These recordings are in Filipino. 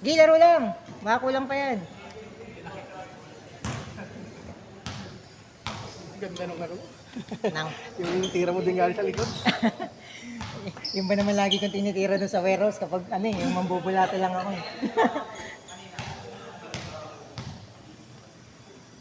Gi, laro lang. Makakulang pa yan. Ganda nung laro. Nang, Yung tira mo din galing sa likod. yung ba naman lagi kong tinitira doon sa warehouse kapag ano eh, yung mambubulate lang ako eh.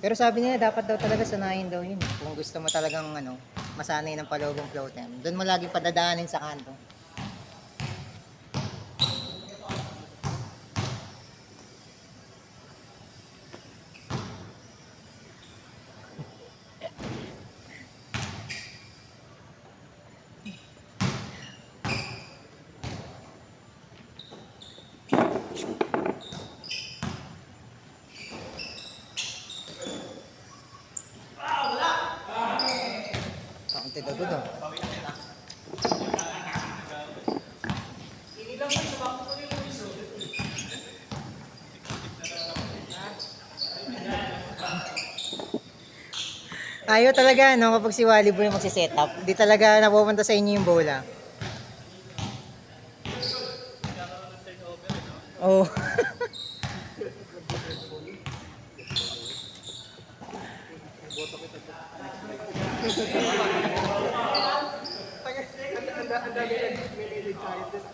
Pero sabi nila dapat daw talaga sanayin daw yun. Kung gusto mo talagang ano, masanay ng palogong floater. Doon mo lagi padadaanin sa kanto. Kaunti daw doon. Ayaw talaga, no, kapag si Wally Boy magsiset up, di talaga napupunta sa inyo yung bola. Oh. Ang dami nag-related tayo dun.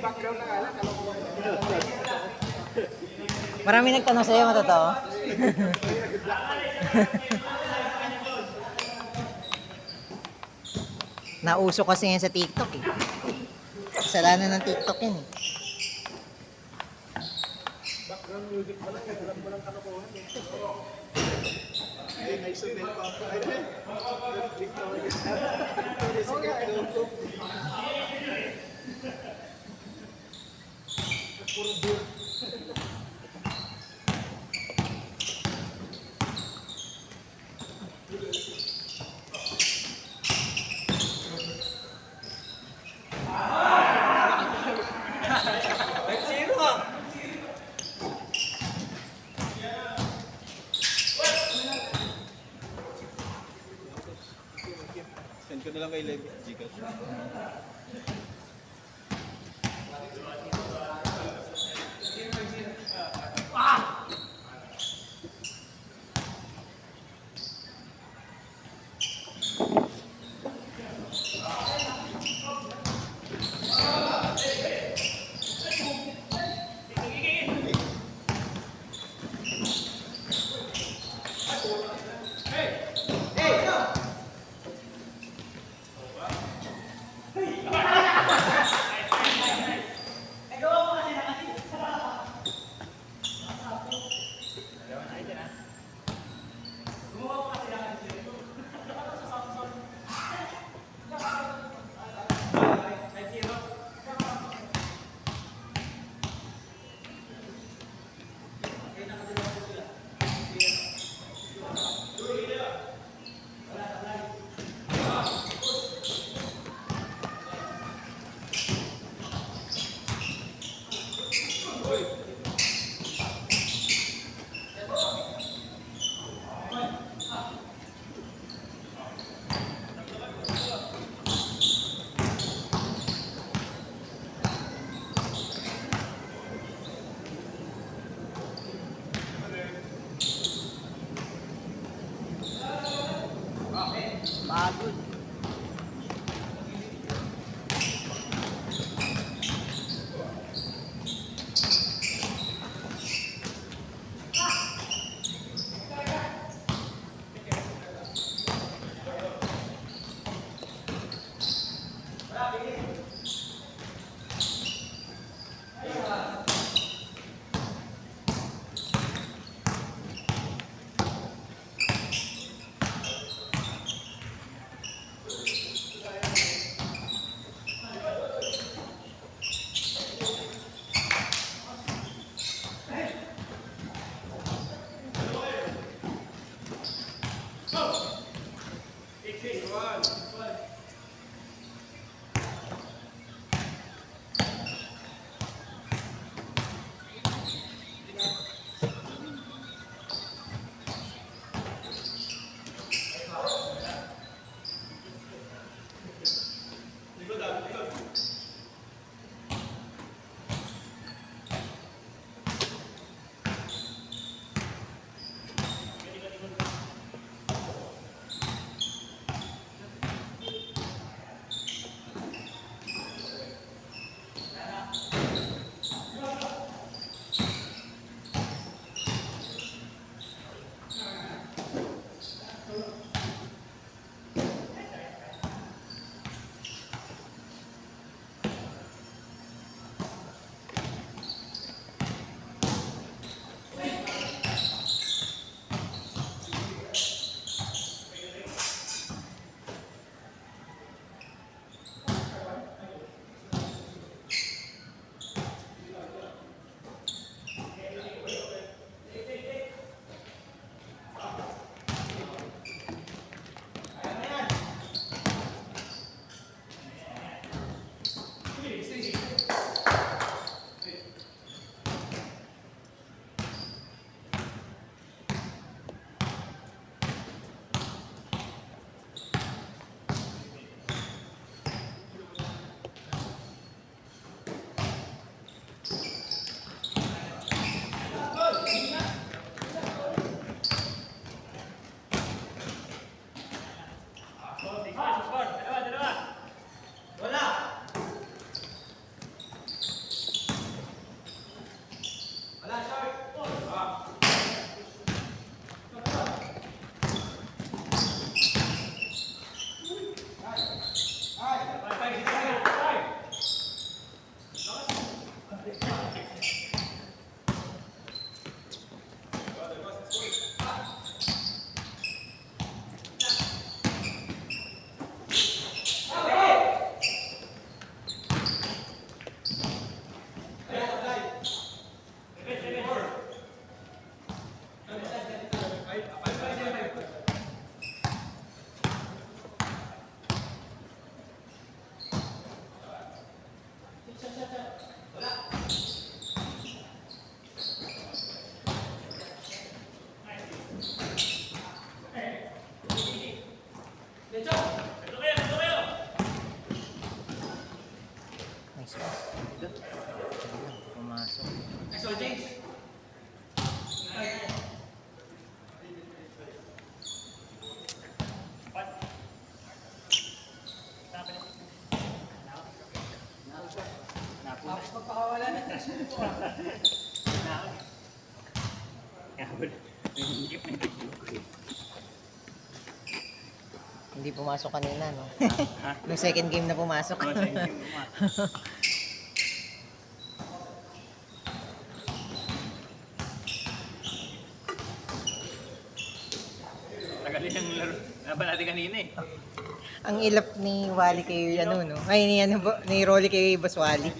Background na nga lang, alam ko. Marami nagtanong sa'yo, matotoo? Nauso kasi yan sa TikTok eh. Kasalanan ng TikTok yan eh. Background music pa lang, alam mo lang kalokohan. Ay, Isabel pa ako. Ay, Victoria. Victoria Sigato. Puro beer. Send ko na lang kay Levi. Gcash. doon. Pumasok. Hindi pumasok kanina, no? Nung second game na pumasok. Tagalin yung laro. Laban natin kanina eh. Ang ilap ni Wally kay ano, no? Ay, ni Rolly kay Boss Wally.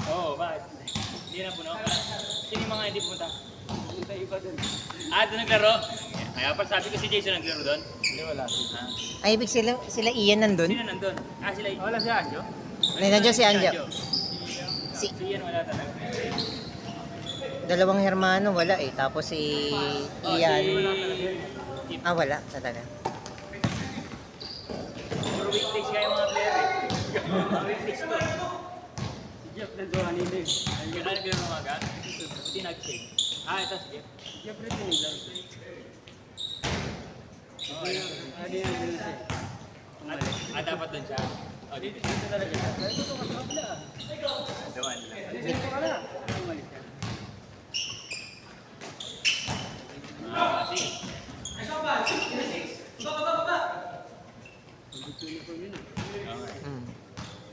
Oo, bakit? Hindi na puno. Sino yung mga hindi pumunta? Pumunta iba doon. Ah, doon naglaro? Kaya pa sabi ko si Jason naglaro doon. Hindi, wala. Ah. Ay, ibig sila Ian nandun? Sino nandun? Ah, sila. Wala si Anjo? Nandiyan si Anjo. Si, Si Ian wala talaga. dalawang hermano, wala eh. Tapos si Ian. Wala talaga. Ah, wala talaga. Puro weekdays kaya yung mga player eh. Mga weekdays to. Si Jeff nandun kanina eh. Yung ano bilang umaga? Hindi nag-save. Ah, ito si Jeff. Jeff rin tinilang. Oo, ano yan din siya. Ah, dapat doon siya. Oh, dito talaga siya. Ito ka sa kabila. Dawan lang. Dito ka na. Umalis ka. Ah, kasi. Hmm.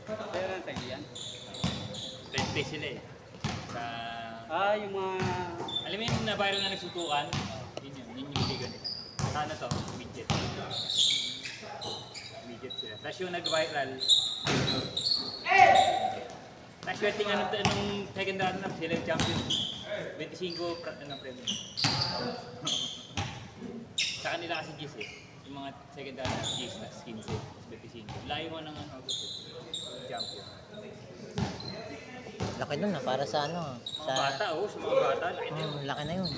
Pero ang tayo yan? Pwede sila eh. Sa... yung mga... Alam mo yung na-viral na nagsutukan? Yun yung liga nila. Sana to, midget. Midget sila. Tapos yung nag-viral... Tapos yung tingnan nung second round na sila yung champion. 25 na premium. Sa kanila kasi Gis eh. Yung mga second round na Gis na 15. Layo mo ng ano, champion. Laki nun na para sa ano. Mga bata oh, sa mga bata. Laki na yun. Laki na yun.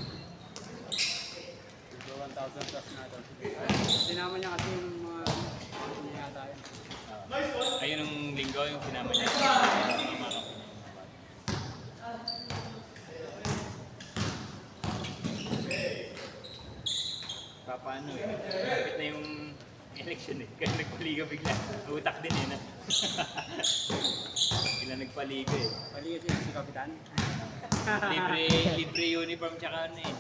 1,000 plus na ito. Sinama niya kasi yung mga hindi yata yun. Ayun yung linggo yung sinama niya. Paano eh. Kapit na yung election eh. Kaya nagpaliga bigla. Utak din eh na. Bigla nagpaliga eh. Paliga siya si Kapitan? libre uniform tsaka ano eh.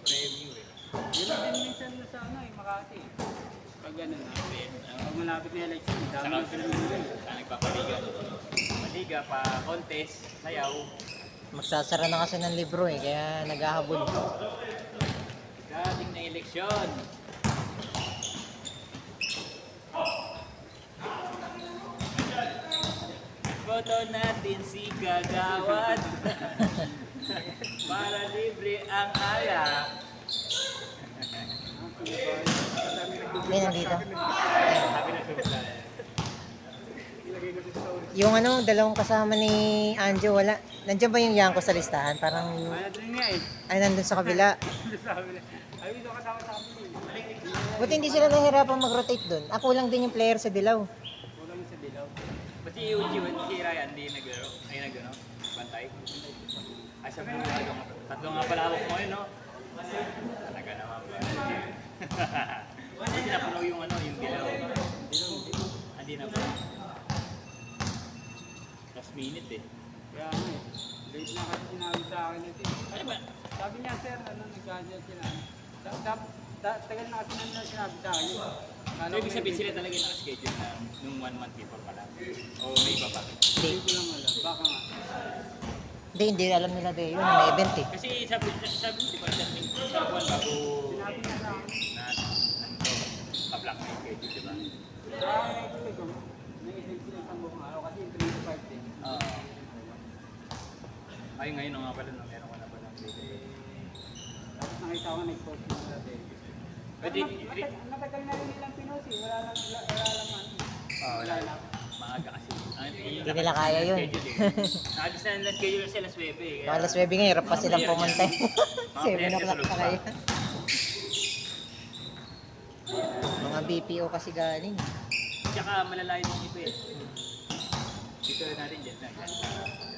Preview eh. Yun lang din minsan sa ano eh, Makati. Pag gano'n na. Pag malapit na election, dami na sila nilagay. Saan nagpapaliga? Maliga pa, contest, sayaw. Magsasara na kasi ng libro eh, kaya naghahabol. Dating na eleksyon. Boto natin si Kagawad para libre ang alak. May nandito. Sabi na siya. Yung ano, dalawang kasama ni Anjo, wala. Nandiyan ba yung Yanko sa listahan? Parang, Ano din nga eh. ay nandun sa kabila. Sabi na. Ay, dito kasama sa amin. Buti hindi sila nahihirapan mag-rotate dun. Ako lang din yung player sa Dilaw. Kulang sa dilaw. Pati yung si Ryan, hindi naglaro. Ay, nagano? Bantay. Ay, sabi mo tatlo nga pala hawak mo yun, no? Talaga naman ba? Hindi napunaw yung ano, yung dilaw. Hindi na po. Last minute eh. Kaya ano eh. Late na kasi sinabi sa akin ito eh. Ano ba? Sabi niya, sir, ano, nag-gadget sila. Tagal na kasi nang sinabi sa akin. So, ibig sabihin sila talaga yung naka-schedule na nung 1 month before pala. O may iba pa? Hindi. Hindi ko lang alam. Baka nga. Hindi alam nila de yun, may event eh. Kasi sabi mo, di ba, sa buwan bago sinabi niya sa akin na pa-block na yung schedule, di ba? Nag-isip ko, nag-isip sila sa buong araw kasi 3 to 5 din. Ay, ngayon nga pala, no, meron ko na pala ng day. Tapos nakita ko nag-post mo na day. Pwede, matagal na rin nilang pinost eh. Wala lang ano. Wala lang. Maaga kasi. Hindi nila kaya yun. Nakabis na schedule sila alas 9 eh. Mga alas 9 nga, hirap pa silang pumunta. 7 o'clock pa kayo. Mga BPO kasi galing. Tsaka malalayo yung iba eh. Dito rin natin dyan na. Yan.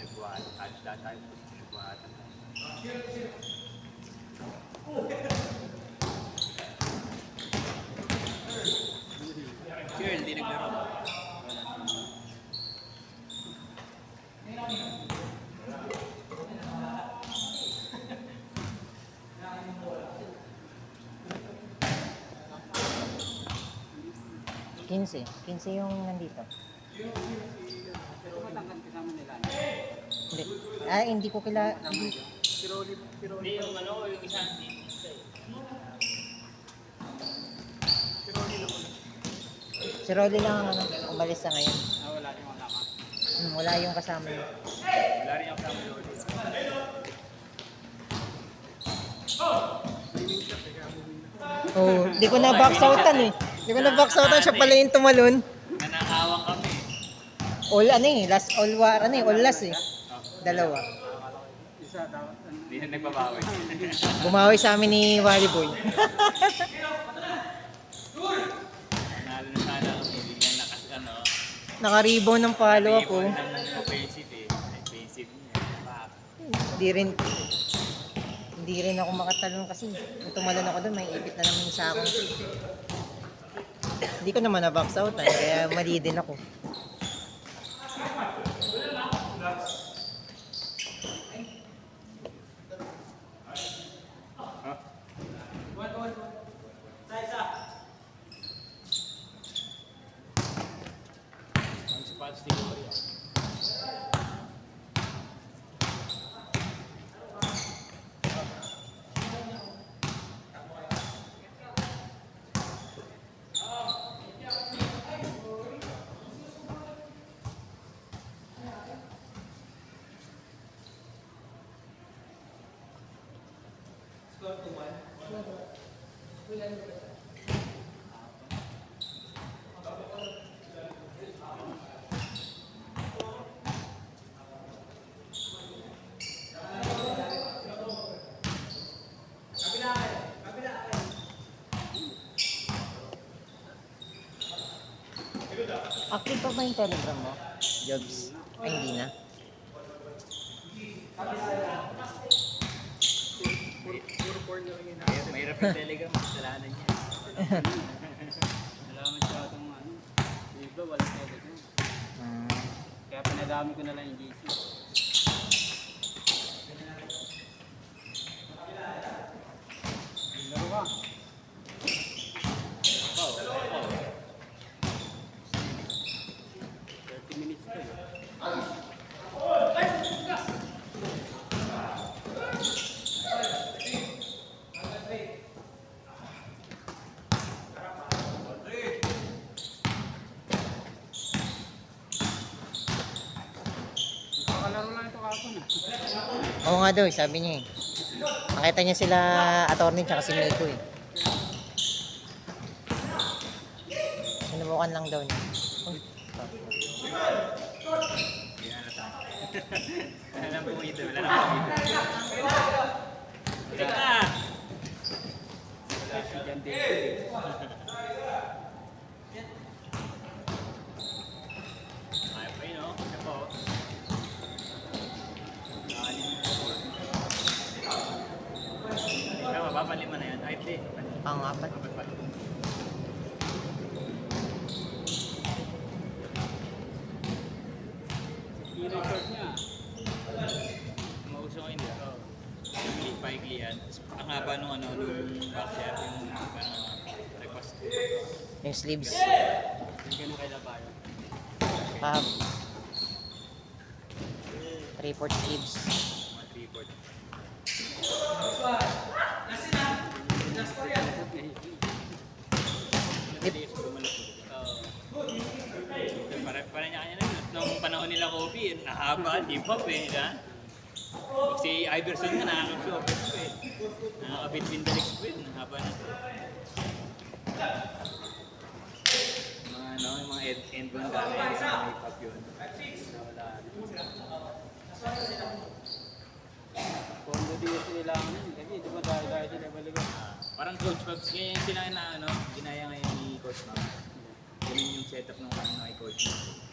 Nagbuhat. At tayo. Nagbuhat. Sure, hindi naglaro. 15. 15 yung nandito. Ito matangkad kasama nila. Hindi. Hindi ko kila... Hindi yung ano, yung isang Si Rolly lang ang umalis na ngayon. wala yung kasama. Wala yung kasama niya. Wala rin yung kasama yun. Oh, di ko na box outan eh. Di ko na box outan, siya pala yung tumalon. Nanakawang kami. All last all war all last eh. Dalawa. Isa dapat. Hindi na nagbabawi. Bumawi sa amin ni Wally Boy. Nalo na sana kami. Bigyan lakas ano. Naka-rebound ng palo ako. Ng offensive eh. Defensive niya. Back. Hindi rin ako makatalon kasi kung tumalon ako doon, may ipit na naman sa akin. Hindi ko naman na-box out kaya mali din ako. Ang sapatos ni Gloria. Active pa ba yung Telegram mo? Jobs? Ay, hindi na. Mahirap yung Telegram. Kasalanan niya. Wala masyadong ano. Yung iba wala Telegram. Kaya pinadami ko na lang yung GC. Laro ka. Oh, 30 minutes pa eh. Nakakalaro lang ito kapon ah. Oo nga daw, sabi niya eh. Nakita niya sila attorney tsaka si Miko eh. Sinubukan lang daw niya. Uy, Wala lang po ito. Wala lang po ito. Check na! Wala si Jan David. Kaya pa yun, oh. Siya po. Ikaw, mapapalima na yan. Ay, hindi. Pang-apat. I-record niya. Mauso ko hindi. Paiklihan. Ang haba nung ano, nung backshot, yung parang request. Yung sleeves. Yung ganun kay Labayo. Pahab. 3/4 sleeves. Mga 3/4. Parang niya kanya nung panahon nila Kobe, nahaba, deep up eh. Si Iverson nga nakakapit ko eh. Nakakapit din dalik ko eh. Haba na. Mga ano, yung mga end one dami sa may pop yun. Wala. Kondo din sila ano, kasi di ba dahil sila balikan. Parang Coach Pops, kaya yung sila na ano, ginaya ngayon ni Coach Pops. Ganun yung setup ng kay Coach Pops.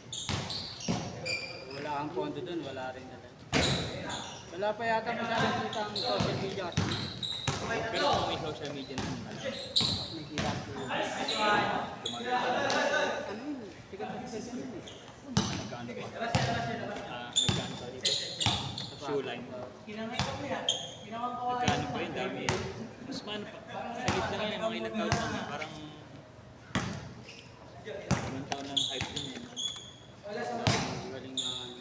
wala kang pondo doon, wala rin na. Wala pa yata masyadong kita ang social media kasi. Pero kung may social media naman, May kita ko. Ano yun? Sikat na sikat yun eh. nagkaano ba? Nagkaano ba dito? Shoe line. Nagkaano ba yun? Dami yun. Mas paano pa? Saglit lang yan, mga ilang taon lang. Parang 1 taon lang hype din yun. Galing na ano.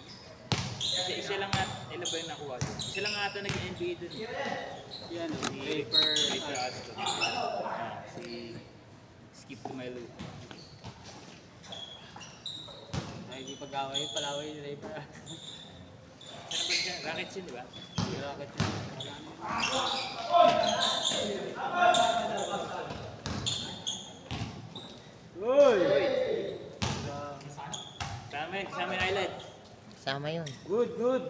Kasi isa lang ata, ilan ba yung nakuha doon? Isa lang ata nag-NBA doon. Yan, Si Draper Aston. Si Skip to my loop. Ay, di pag-away, palaway ni Draper. Sana ba siya? Rockets yun, di ba? Rocket yun. Uy! Sa amin island. Sama yun. Good, good.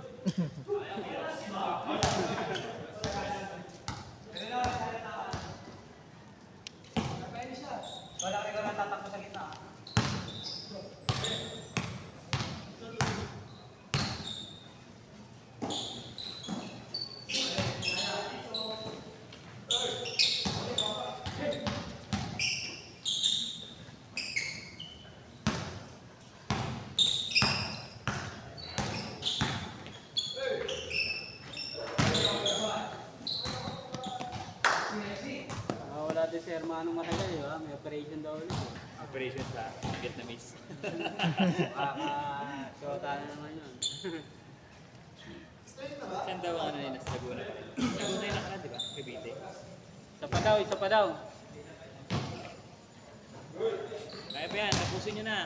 Wala din si Hermano matagal, di ba? May operation daw ulit. Operation sa Vietnamese. Sota na naman yun. Saan daw ang ano nila sa Laguna pa rin? Laguna yung nakaraan, di ba? Cavite. Isa pa daw, isa pa daw. Kaya pa yan, tapusin nyo na.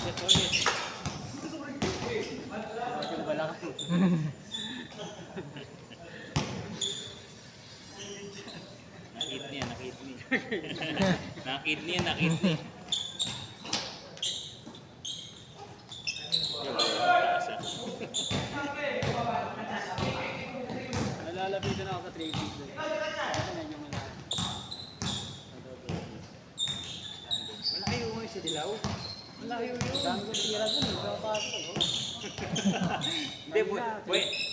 Set ulit. Yung balak. Nakidney yan, nakidney. Nakidney yan, nakidney. Nalalapitan ako sa trade doon. Medyo malaki. Malayo mo si Dilaw. Malayo yun. Dami ko tira doon, hindi ako pasok. Hindi,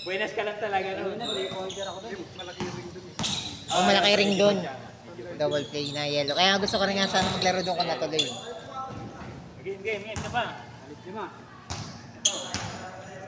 buenas ka lang talaga. Ano No? na, 3-pointer ako doon. Oh, malaki ring doon. Double play na yellow. Kaya gusto ko rin nga sana maglaro doon kung natuloy. Game, game, game ka pa. Alit 5.